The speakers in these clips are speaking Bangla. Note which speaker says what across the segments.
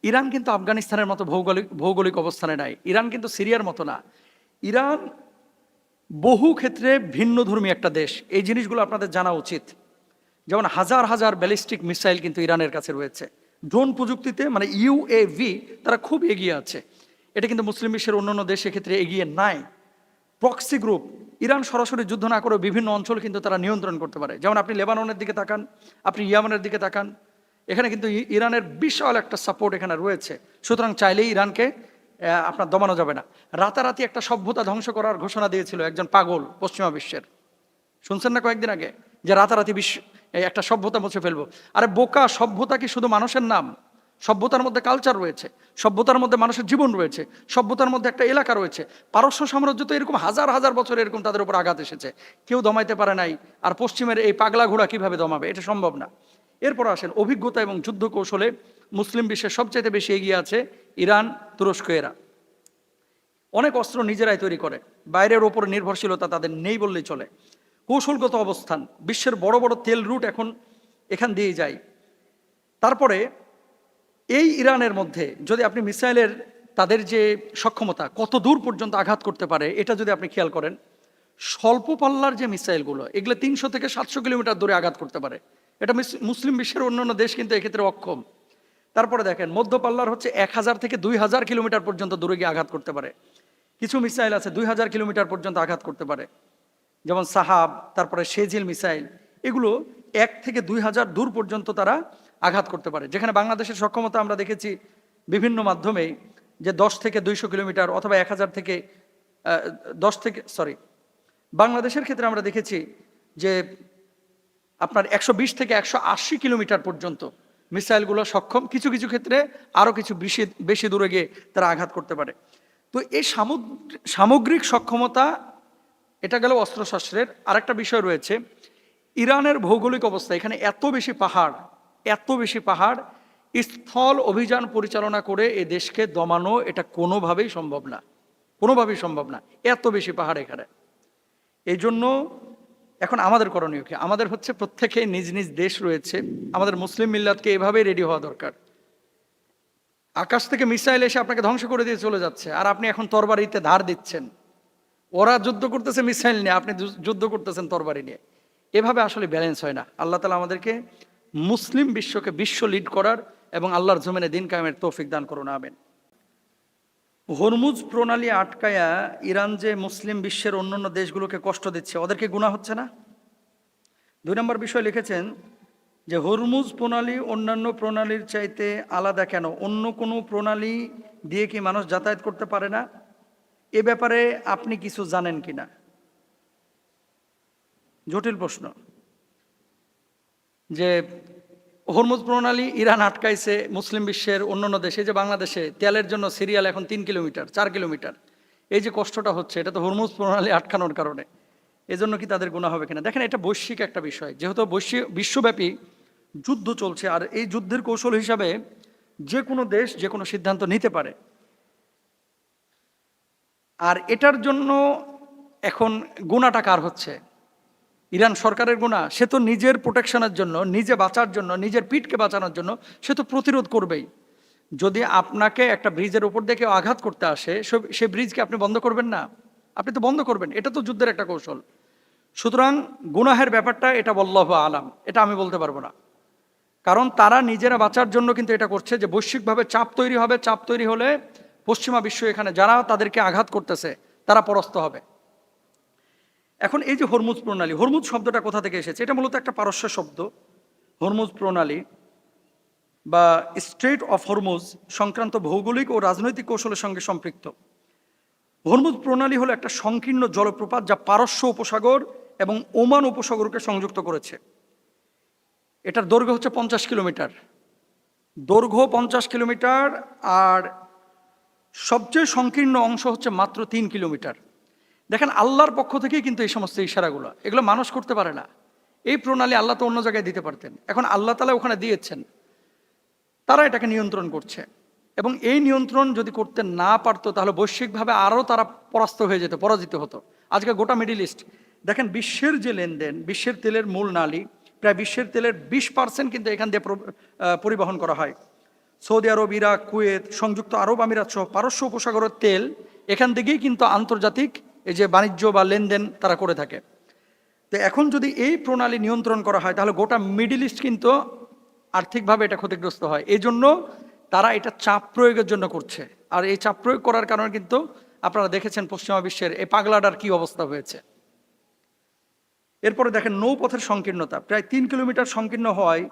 Speaker 1: ইরান কিন্তু আফগানিস্তানের মতো ভৌগোলিক অবস্থানে নাই। ইরান কিন্তু সিরিয়ার মতো না। ইরান বহু ক্ষেত্রে ভিন্নধর্মী একটা দেশ। এই জিনিসগুলো আপনাদের জানা উচিত। যেমন হাজার হাজার ব্যালিস্টিক মিসাইল কিন্তু ইরানের কাছে রয়েছে। ড্রোন প্রযুক্তিতে মানে ইউএভি তারা খুব এগিয়ে আছে। এটা কিন্তু মুসলিম বিশ্বের অন্যান্য দেশ ক্ষেত্রে এগিয়ে নাই। প্রক্সি গ্রুপ, ইরান সরাসরি যুদ্ধ না করে বিভিন্ন অঞ্চল কিন্তু তারা নিয়ন্ত্রণ করতে পারে। যেমন আপনি লেবাননের দিকে তাকান, আপনি ইয়ামানের দিকে তাকান, এখানে কিন্তু ইরানের বিশাল একটা সাপোর্ট এখানে রয়েছে। সুতরাং চাইলেই ইরানকে আপনার দমানো যাবে না। রাতারাতি একটা সভ্যতা ধ্বংস করার ঘোষণা দিয়েছিল একজন পাগল পশ্চিমা বিশ্বের, শুনছেন না কয়েকদিন আগে, যে রাতারাতি একটা সভ্যতা মুছে ফেলবো। আরে বোকা, সভ্যতা কি শুধু মানুষের নাম? সভ্যতার মধ্যে কালচার রয়েছে, সভ্যতার মধ্যে মানুষের জীবন রয়েছে, সভ্যতার মধ্যে একটা এলাকা রয়েছে। পারস্য সাম্রাজ্য তো এরকম হাজার হাজার বছর এরকম তাদের উপর আঘাত এসেছে, কেউ দমাইতে পারে নাই। আর পশ্চিমের এই পাগলা ঘোড়া কিভাবে দমাবে? এটা সম্ভব না। এরপর আসেন অভিজ্ঞতা এবং যুদ্ধ কৌশলে মুসলিম বিশ্বের সবচাইতে বেশি এগিয়ে আছে ইরান, তুরস্ক। এরা অনেক অস্ত্র নিজেরাই তৈরি করে, বাইরের ওপর নির্ভরশীলতা তাদের নেই বললেই চলে। কৌশলগত অবস্থান, বিশ্বের বড় বড় তেল রুট এখন এখান দিয়েই যায়। তারপরে এই ইরানের মধ্যে যদি আপনি মিসাইলের তাদের যে সক্ষমতা কত দূর পর্যন্ত আঘাত করতে পারে এটা যদি আপনি খেয়াল করেন, স্বল্প পাল্লার যে মিসাইলগুলো এগুলো 300 থেকে 700 কিলোমিটার দূরে আঘাত করতে পারে। এটা মুসলিম বিশ্বের অন্যান্য দেশ কিন্তু এক্ষেত্রে অক্ষম। তারপরে দেখেন মধ্যপাল্লার হচ্ছে 1000 থেকে 2000 কিলোমিটার পর্যন্ত দূরে গিয়ে আঘাত করতে পারে। কিছু মিসাইল আছে 2000 কিলোমিটার পর্যন্ত আঘাত করতে পারে, যেমন সাহাব, তারপরে সেজিল মিসাইল। এগুলো 1 থেকে 2000 দূর পর্যন্ত তারা আঘাত করতে পারে। যেখানে বাংলাদেশের সক্ষমতা আমরা দেখেছি বিভিন্ন মাধ্যমে যে 10 থেকে 200 কিলোমিটার অথবা 1000 থেকে 10 থেকে বাংলাদেশের ক্ষেত্রে আমরা দেখেছি যে আপনার 120 থেকে 180 কিলোমিটার পর্যন্ত মিসাইলগুলো সক্ষম। কিছু কিছু ক্ষেত্রে আরও কিছু বেশি দূরে গিয়ে তারা আঘাত করতে পারে। তো এই সামগ্রিক সক্ষমতা, এটা গেল অস্ত্রশস্ত্রের। আরেকটা বিষয় রয়েছে, ইরানের ভৌগোলিক অবস্থা। এখানে এত বেশি পাহাড়, স্থল অভিযান পরিচালনা করে এ দেশকে দমানো এটা কোনোভাবেই সম্ভব না, এত বেশি পাহাড় এখানে। এই জন্য এখন আমাদের করণীয় কি? আমাদের হচ্ছে প্রত্যেকে নিজ নিজ দেশ রয়েছে, আমাদের মুসলিম মিল্লাতকে এভাবেই রেডি হওয়া দরকার। আকাশ থেকে মিসাইল এসে আপনাকে ধ্বংস করে দিয়ে চলে যাচ্ছে, আর আপনি এখন তরবারিতে ধার দিচ্ছেন। ওরা যুদ্ধ করতেছে মিসাইল নিয়ে, আপনি যুদ্ধ করতেছেন তরবারি নিয়ে। এভাবে আসলে ব্যালেন্স হয় না। আল্লাহ তাআলা আমাদেরকে মুসলিম বিশ্বকে বিশ্ব লিড করার এবং আল্লাহর জমিনে দিন কায়েমের তৌফিক দান করুন, আমিন। হরমুজ প্রণালী আটকায়া ইরান যে মুসলিম বিশ্বের অন্যান্য দেশগুলোকে কষ্ট দিচ্ছে, ওদেরকে গুনাহ হচ্ছে না? 2 নম্বর বিষয় লিখেছেন যে হরমুজ প্রণালী অন্যান্য প্রণালীর চাইতে আলাদা কেন? অন্য কোনো প্রণালী দিয়ে কি মানুষ যাতায়াত করতে পারে না? এ ব্যাপারে আপনি কিছু জানেন কিনা? জটিল প্রশ্ন। যে হরমুজ প্রণালী ইরান আটকাইছে মুসলিম বিশ্বের অন্যান্য দেশে, যে বাংলাদেশে তেলের জন্য সিরিয়াল এখন 3 কিলোমিটার 4 কিলোমিটার, এই যে কষ্টটা হচ্ছে এটা তো হরমুজ প্রণালী আটকানোর কারণে। এজন্য কি তাদের গুনাহ হবে কিনা? দেখেন, এটা বৈশ্বিক একটা বিষয়, যেহেতু বিশ্বব্যাপী যুদ্ধ চলছে, আর এই যুদ্ধের কৌশল হিসাবে যে কোনো দেশ যে কোনো সিদ্ধান্ত নিতে পারে। আর এটার জন্য এখন গুনাহটা কার হচ্ছে? ইরান সরকারের গুনাহ? সে তো নিজের প্রোটেকশনের জন্য, নিজে বাঁচার জন্য, নিজের পিঠকে বাঁচানোর জন্য সে তো প্রতিরোধ করবেই। যদি আপনাকে একটা ব্রিজের উপর দিয়ে কেউ আঘাত করতে আসে, সে ব্রিজকে আপনি বন্ধ করবেন না? আপনি তো বন্ধ করবেন। এটা তো যুদ্ধের একটা কৌশল। সুতরাং গুনাহের ব্যাপারটা এটা আল্লাহু আলাম, এটা আমি বলতে পারবো না। কারণ তারা নিজেরা বাঁচার জন্য কিন্তু এটা করছে, যে বৈশ্বিকভাবে চাপ তৈরি হবে। চাপ তৈরি হলে পশ্চিমা বিশ্ব এখানে যারা তাদেরকে আঘাত করতেছে তারা পরাস্ত হবে। এখন এই যে হরমুজ প্রণালী, হরমুজ শব্দটা কোথা থেকে এসেছে? এটা মূলত একটা পারস্য শব্দ। হরমুজ প্রণালী বা স্ট্রেট অফ হরমুজ সংক্রান্ত ভৌগোলিক ও রাজনৈতিক কৌশলের সঙ্গে সম্পৃক্ত। হরমুজ প্রণালী হলো একটা সংকীর্ণ জলপ্রপাত যা পারস্য উপসাগর এবং ওমান উপসাগরকে সংযুক্ত করেছে। এটার দৈর্ঘ্য হচ্ছে 50 কিলোমিটার, দৈর্ঘ্য 50 কিলোমিটার, আর সবচেয়ে সংকীর্ণ অংশ হচ্ছে মাত্র 3 কিলোমিটার। দেখেন, আল্লাহর পক্ষ থেকেই কিন্তু এই সমস্ত ইশারাগুলো, এগুলো মানুষ করতে পারে না। এই প্রণালী আল্লাহ তো অন্য জায়গায় দিতে পারতেন, এখন আল্লাহ তাআলা ওখানে দিয়েছেন, তারা এটাকে নিয়ন্ত্রণ করছে। এবং এই নিয়ন্ত্রণ যদি করতে না পারতো তাহলে বৈশ্বিকভাবে আরও তারা পরাজিত হতো। আজকে গোটা মিডিল ইস্ট দেখেন, বিশ্বের যে লেনদেন, বিশ্বের তেলের মূল নালী, প্রায় বিশ্বের তেলের 20% কিন্তু এখান দিয়ে পরিবহন করা হয়। সৌদি আরব, ইরাক, কুয়েত, সংযুক্ত আরব আমিরাত সহ পারস্য উপসাগরের তেল এখান থেকেই কিন্তু আন্তর্জাতিক এই যে বাণিজ্য বা লেনদেন তারা করে থাকে। তো এখন যদি এই প্রণালী নিয়ন্ত্রণ করা হয় তাহলে গোটা মিডল ইস্ট কিন্তু আর্থিকভাবে এটা ক্ষতিগ্রস্ত হয়। এই জন্য তারা এটা চাপ প্রয়োগের জন্য করছে। আর এই চাপ প্রয়োগ করার কারণে কিন্তু আপনারা দেখেছেন পশ্চিমা বিশ্বের এই পাগলাটার কি অবস্থা হয়েছে। এরপরে দেখেন নৌপথের সংকীর্ণতা, প্রায় 3 কিলোমিটার সংকীর্ণ হওয়ায়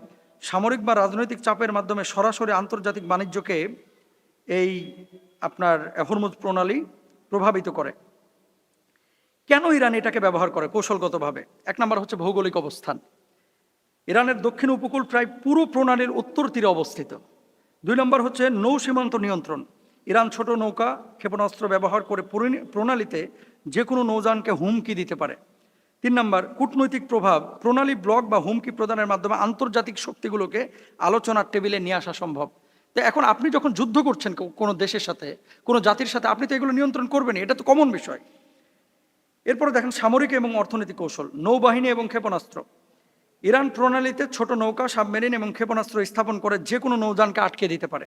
Speaker 1: সামরিক বা রাজনৈতিক চাপের মাধ্যমে সরাসরি আন্তর্জাতিক বাণিজ্যকে এই আপনার হরমুজ প্রণালী প্রভাবিত করে। কেন ইরান এটাকে ব্যবহার করে কৌশলগতভাবে? এক নম্বর হচ্ছে ভৌগোলিক অবস্থান। ইরানের দক্ষিণ উপকূল প্রায় পুরো প্রণালীর উত্তর তীরে অবস্থিত। 2 নম্বর হচ্ছে নৌ সীমান্ত নিয়ন্ত্রণ। ইরান ছোট নৌকা, ক্ষেপণাস্ত্র ব্যবহার করে প্রণালীতে যে কোনো নৌযানকে হুমকি দিতে পারে। 3 নম্বর কূটনৈতিক প্রভাব। প্রণালী ব্লক বা হুমকি প্রদানের মাধ্যমে আন্তর্জাতিক শক্তিগুলোকে আলোচনার টেবিলে নিয়ে আসা সম্ভব। তো এখন আপনি যখন যুদ্ধ করছেন কোনো দেশের সাথে, কোনো জাতির সাথে, আপনি তো এগুলো নিয়ন্ত্রণ করবেন, এটা তো কমন বিষয়। এরপরে দেখেন সামরিক এবং অর্থনৈতিক কৌশল, নৌবাহিনী এবং ক্ষেপণাস্ত্র। ইরান প্রণালীতে ছোট নৌকা, সাবমেরিন এবং ক্ষেপণাস্ত্র স্থাপন করে যে কোনো নৌযানকে আটকে দিতে পারে।